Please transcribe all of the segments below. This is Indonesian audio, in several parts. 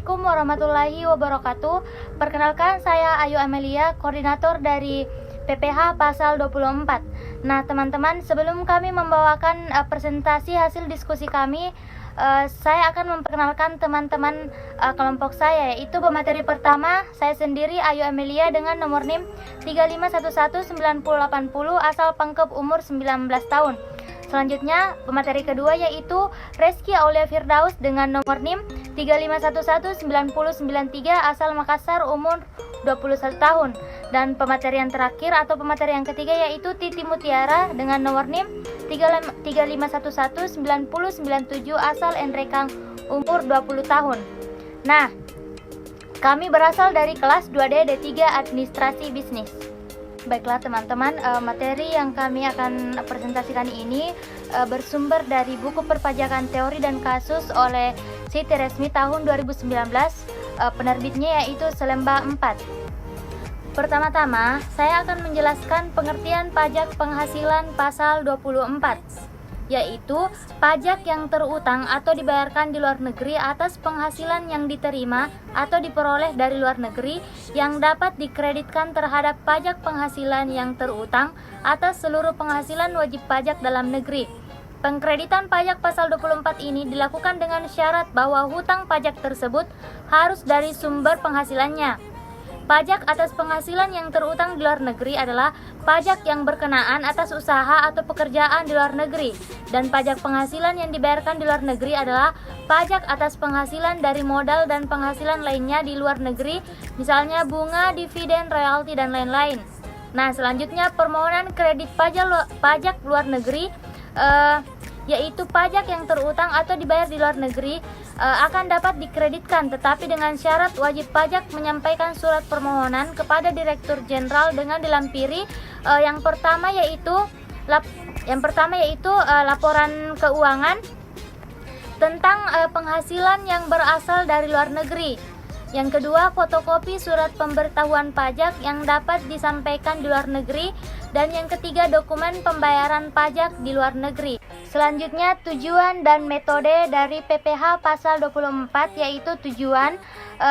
Assalamualaikum warahmatullahi wabarakatuh. Perkenalkan, saya Ayu Amelia, koordinator dari PPH Pasal 24. Nah teman-teman, sebelum kami membawakan presentasi hasil diskusi kami, saya akan memperkenalkan teman-teman kelompok saya, yaitu pemateri pertama saya sendiri Ayu Amelia dengan nomor NIM 35119080 asal Pangkep, umur 19 tahun. Selanjutnya pemateri kedua yaitu Reski Aulia Firdaus dengan nomor NIM 35119093 asal Makassar, umur 21 tahun. Dan pemateri yang terakhir atau pemateri yang ketiga yaitu Titi Mutiara dengan nomor NIM 35119097 asal Endrekang, umur 20 tahun. Nah, kami berasal dari kelas 2D D3 Administrasi Bisnis. Baiklah teman-teman, materi yang kami akan presentasikan ini bersumber dari buku perpajakan teori dan kasus oleh Siti Resmi tahun 2019, penerbitnya yaitu Selemba 4. Pertama-tama, saya akan menjelaskan pengertian pajak penghasilan pasal 24, yaitu pajak yang terutang atau dibayarkan di luar negeri atas penghasilan yang diterima atau diperoleh dari luar negeri yang dapat dikreditkan terhadap pajak penghasilan yang terutang atas seluruh penghasilan wajib pajak dalam negeri. Pengkreditan pajak pasal 24 ini dilakukan dengan syarat bahwa hutang pajak tersebut harus dari sumber penghasilannya. Pajak atas penghasilan yang terutang di luar negeri adalah pajak yang berkenaan atas usaha atau pekerjaan di luar negeri, dan pajak penghasilan yang dibayarkan di luar negeri adalah pajak atas penghasilan dari modal dan penghasilan lainnya di luar negeri, misalnya bunga, dividen, royalti, dan lain-lain. Nah, selanjutnya permohonan kredit pajak luar negeri yaitu pajak yang terutang atau dibayar di luar negeri akan dapat dikreditkan, tetapi dengan syarat wajib pajak menyampaikan surat permohonan kepada Direktur Jenderal dengan dilampiri yang pertama yaitu laporan keuangan tentang penghasilan yang berasal dari luar negeri. Yang kedua, fotokopi surat pemberitahuan pajak yang dapat disampaikan di luar negeri. Dan yang ketiga, dokumen pembayaran pajak di luar negeri. Selanjutnya, tujuan dan metode dari PPH pasal 24, yaitu tujuan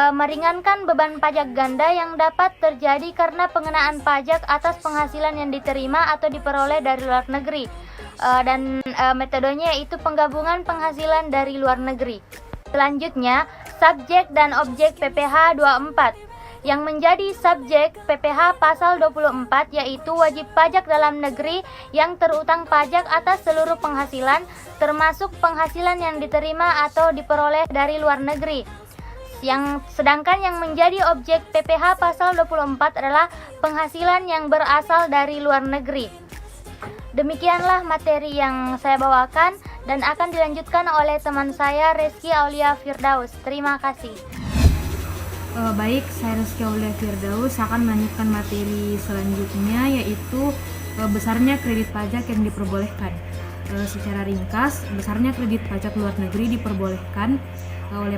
meringankan beban pajak ganda yang dapat terjadi karena pengenaan pajak atas penghasilan yang diterima atau diperoleh dari luar negeri. Dan metodenya yaitu penggabungan penghasilan dari luar negeri. Selanjutnya, subjek dan objek PPH 24. Yang menjadi subjek PPH pasal 24 yaitu wajib pajak dalam negeri yang terutang pajak atas seluruh penghasilan, termasuk penghasilan yang diterima atau diperoleh dari luar negeri. Sedangkan yang menjadi objek PPH pasal 24 adalah penghasilan yang berasal dari luar negeri. Demikianlah materi yang saya bawakan dan akan dilanjutkan oleh teman saya Reski Aulia Firdaus. Terima kasih. Baik, saya Reski Aulia Firdaus akan melanjutkan materi selanjutnya, yaitu besarnya kredit pajak yang diperbolehkan. Secara ringkas, besarnya kredit pajak luar negeri diperbolehkan oleh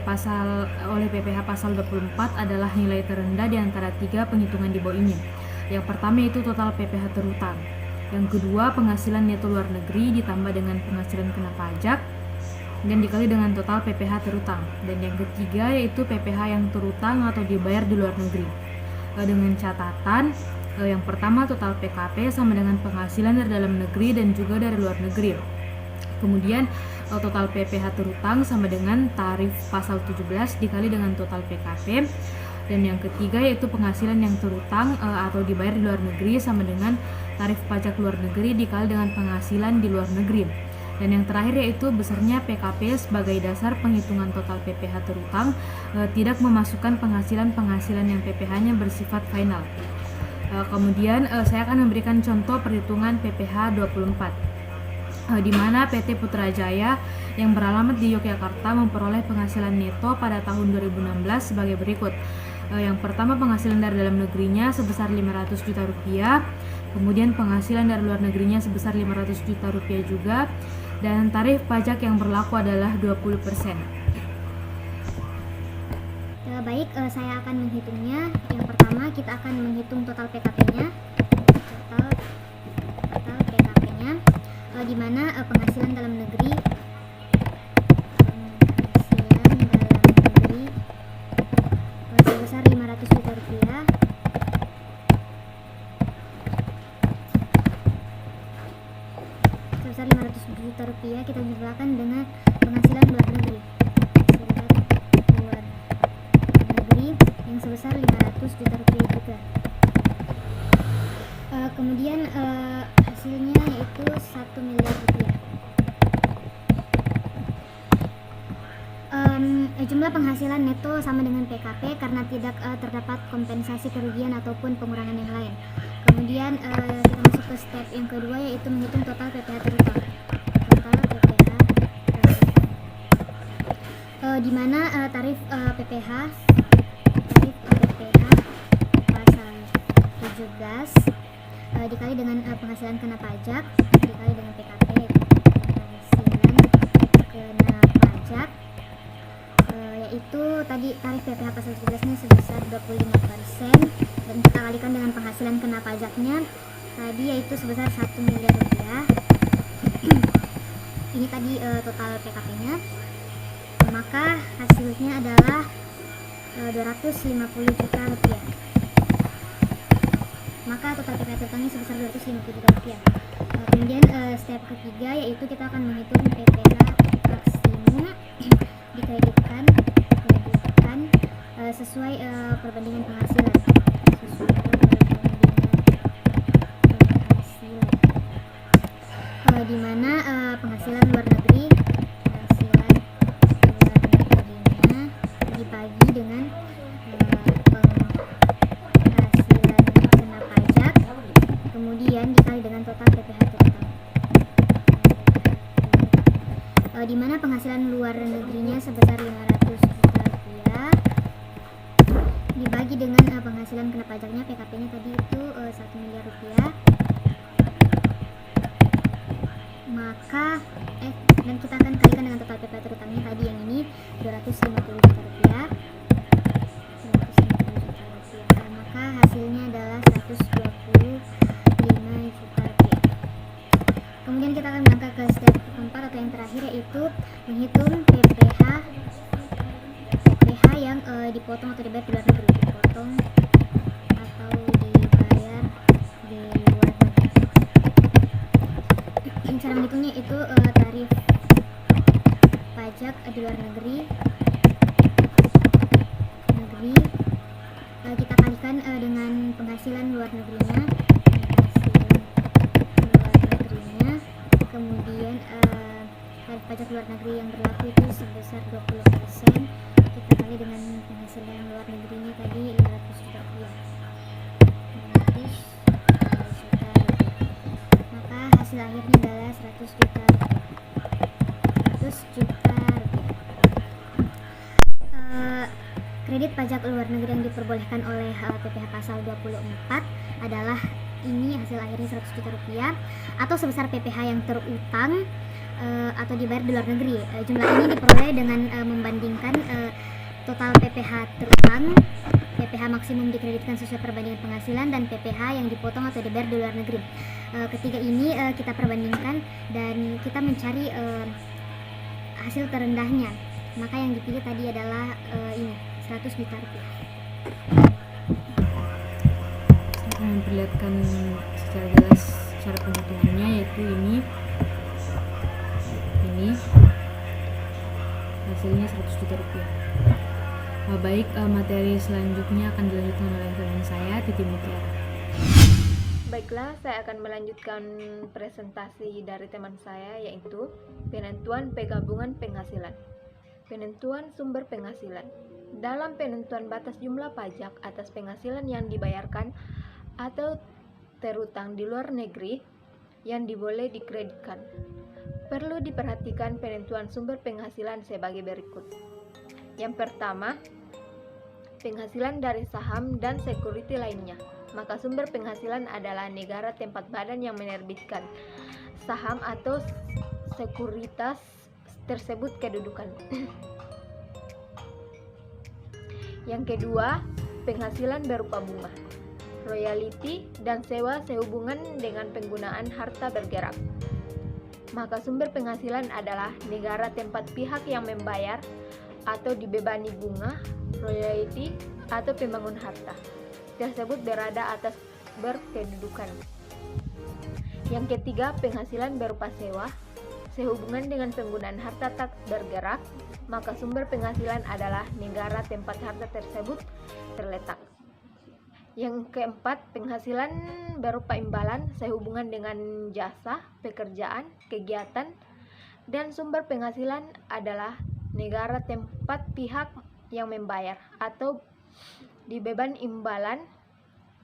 PPH pasal 24 adalah nilai terendah di antara tiga penghitungan di bawah ini. Yang pertama itu total PPH terutang. Yang kedua, penghasilan neto luar negeri ditambah dengan penghasilan kena pajak dan dikali dengan total PPH terutang. Dan yang ketiga yaitu PPH yang terutang atau dibayar di luar negeri. Dengan catatan, yang pertama total PKP sama dengan penghasilan dari dalam negeri dan juga dari luar negeri. Kemudian total PPH terutang sama dengan tarif pasal 17 dikali dengan total PKP. Dan yang ketiga yaitu penghasilan yang terutang atau dibayar di luar negeri sama dengan tarif pajak luar negeri dikali dengan penghasilan di luar negeri. Dan yang terakhir yaitu besarnya PKP sebagai dasar penghitungan total PPH terutang, tidak memasukkan penghasilan yang PPH-nya bersifat final. Kemudian saya akan memberikan contoh perhitungan PPH 24, di mana PT Putrajaya yang beralamat di Yogyakarta memperoleh penghasilan neto pada tahun 2016 sebagai berikut. Yang pertama, penghasilan dari dalam negerinya sebesar 500 juta rupiah, kemudian penghasilan dari luar negerinya sebesar 500 juta rupiah juga, dan tarif pajak yang berlaku adalah 20%. Baik, saya akan menghitungnya. Yang pertama, kita akan menghitung total PKP-nya. Total PKP-nya, di mana penghasilan dalam negeri 500 juta rupiah. Sebesar 500 juta rupiah kita jumlahkan dengan penghasilan luar negeri. Penghasilan luar negeri yang sebesar 500 juta rupiah juga. Kemudian hasilnya yaitu 1 miliar rupiah. Jumlah penghasilan neto sama dengan PKP karena tidak terdapat kompensasi kerugian ataupun pengurangan yang lain. Kemudian kita masuk ke step yang kedua, yaitu menghitung total PPh terutang. Total PPh di mana tarif PPh pasal 17 dikali dengan penghasilan kena pajak dikali dengan PKP penghasilan kena pajak, yaitu tadi tarif PPh pasal 17 nya sebesar 25% dan kita kalikan dengan penghasilan kena pajaknya tadi yaitu sebesar 1 miliar rupiah. Ini tadi total PKP nya, maka hasilnya adalah 250 juta rupiah. Maka total PPh terutangnya sebesar 250 juta rupiah. Kemudian step ketiga yaitu kita akan menghitung PPh maksimum dikreditkan sesuai perbandingan penghasilan. Di mana penghasilan luar negerinya dibagi dengan penghasilan kena pajak, kemudian dikali dengan total PPh terutang. Di mana penghasilan luar negerinya sebesar 500 juta rupiah dibagi dengan penghasilan kena pajaknya PKP-nya tadi itu 1 miliar rupiah. Maka dan kita akan kalikan dengan total PPh terutangnya tadi yang ini 250 juta rupiah. Maka hasilnya adalah 125 juta rupiah. Kemudian kita akan berangkat ke step keempat atau yang terakhir, yaitu menghitung PPh yang dipotong atau dibayar di luar negeri. Dipotong atau dibayar di luar negeri. Cara menghitungnya itu tarif pajak di luar negeri kita kalikan dengan penghasilan luar negerinya, kemudian tarif pajak luar negeri yang berlaku itu sebesar 20%, kita kali dengan penghasilan luar negerinya tadi 500 juta rupiah. 500 juta rupiah. Maka hasil akhirnya adalah 100 juta rupiah. 100 juta rupiah. Kredit pajak luar negeri yang diperbolehkan oleh PPh pasal 24 adalah ini hasil akhirnya 100 juta rupiah atau sebesar PPh yang terutang atau dibayar di luar negeri. Jumlah ini diperoleh dengan membandingkan total PPh terutang, PPh maksimum dikreditkan sesuai perbandingan penghasilan, dan PPh yang dipotong atau dibayar di luar negeri. Ketiga ini kita perbandingkan dan kita mencari hasil terendahnya. Maka yang dipilih tadi adalah ini 100 juta rupiah. Saya akan memperlihatkan secara jelas cara penghitungannya, yaitu ini hasilnya 100 juta rupiah. Baik, materi selanjutnya akan dilanjutkan oleh teman saya, Titi Mutiara. Baiklah, saya akan melanjutkan presentasi dari teman saya, yaitu penentuan penggabungan penghasilan. Penentuan sumber penghasilan. Dalam penentuan batas jumlah pajak atas penghasilan yang dibayarkan atau terutang di luar negeri yang diboleh dikreditkan, perlu diperhatikan penentuan sumber penghasilan sebagai berikut. Yang pertama, penghasilan dari saham dan security lainnya. Maka sumber penghasilan adalah negara tempat badan yang menerbitkan saham atau sekuritas tersebut kedudukan. Yang kedua, penghasilan berupa bunga, royalti, dan sewa sehubungan dengan penggunaan harta bergerak. Maka sumber penghasilan adalah negara tempat pihak yang membayar atau dibebani bunga, royalti, atau pembangun harta tersebut berada atas berkedudukan. Yang ketiga, penghasilan berupa sewa. Sehubungan dengan penggunaan harta tak bergerak, maka sumber penghasilan adalah negara tempat harta tersebut terletak. Yang keempat, penghasilan berupa imbalan sehubungan dengan jasa, pekerjaan, kegiatan, dan sumber penghasilan adalah negara tempat pihak yang membayar atau dibeban imbalan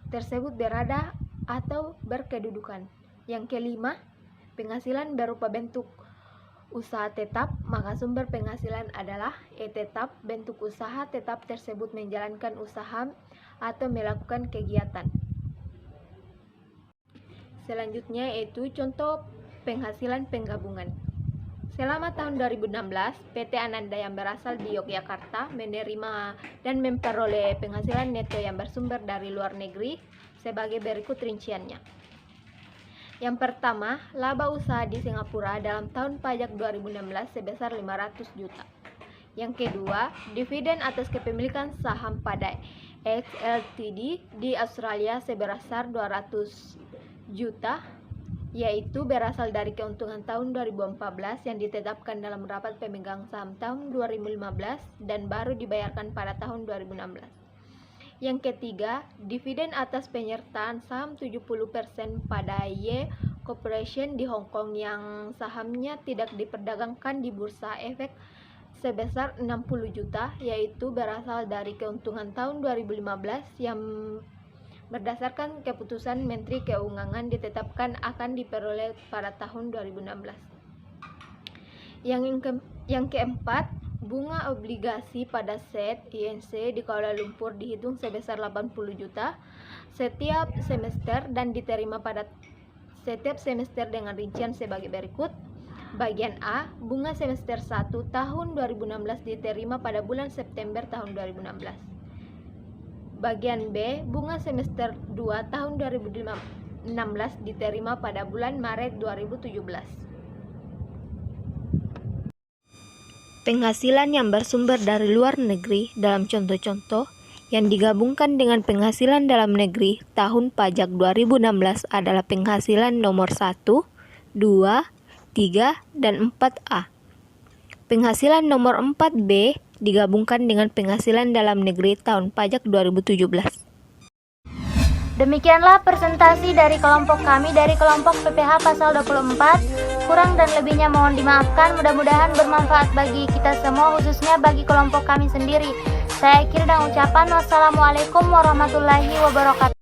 tersebut berada atau berkedudukan. Yang kelima, penghasilan berupa bentuk usaha tetap, maka sumber penghasilan adalah tetap. Bentuk usaha tetap tersebut menjalankan usaha atau melakukan kegiatan. Selanjutnya yaitu contoh penghasilan penggabungan. Selama tahun 2016, PT Ananda yang berasal di Yogyakarta menerima dan memperoleh penghasilan neto yang bersumber dari luar negeri sebagai berikut rinciannya. Yang pertama, laba usaha di Singapura dalam tahun pajak 2016 sebesar 500 juta. Yang kedua, dividen atas kepemilikan saham pada XLTD di Australia sebesar 200 juta, yaitu berasal dari keuntungan tahun 2014 yang ditetapkan dalam rapat pemegang saham tahun 2015 dan baru dibayarkan pada tahun 2016. Yang ketiga, dividen atas penyertaan saham 70% pada Y Corporation di Hong Kong yang sahamnya tidak diperdagangkan di Bursa Efek sebesar 60 juta, yaitu berasal dari keuntungan tahun 2015 yang berdasarkan keputusan Menteri Keuangan ditetapkan akan diperoleh pada tahun 2016. Yang keempat, bunga obligasi pada SET INC di Kuala Lumpur dihitung sebesar 80 juta setiap semester dan diterima pada setiap semester dengan rincian sebagai berikut. Bagian A, bunga semester 1 tahun 2016 diterima pada bulan September tahun 2016. Bagian B, bunga semester 2 tahun 2016 diterima pada bulan Maret 2017. Penghasilan yang bersumber dari luar negeri dalam contoh-contoh yang digabungkan dengan penghasilan dalam negeri tahun pajak 2016 adalah penghasilan nomor 1, 2, 3, dan 4A. Penghasilan nomor 4B digabungkan dengan penghasilan dalam negeri tahun pajak 2017. Demikianlah presentasi dari kelompok kami dari kelompok PPH Pasal 24. Kurang dan lebihnya mohon dimaafkan. Mudah-mudahan bermanfaat bagi kita semua, khususnya bagi kelompok kami sendiri. Saya akhiri dengan ucapan wassalamualaikum warahmatullahi wabarakatuh.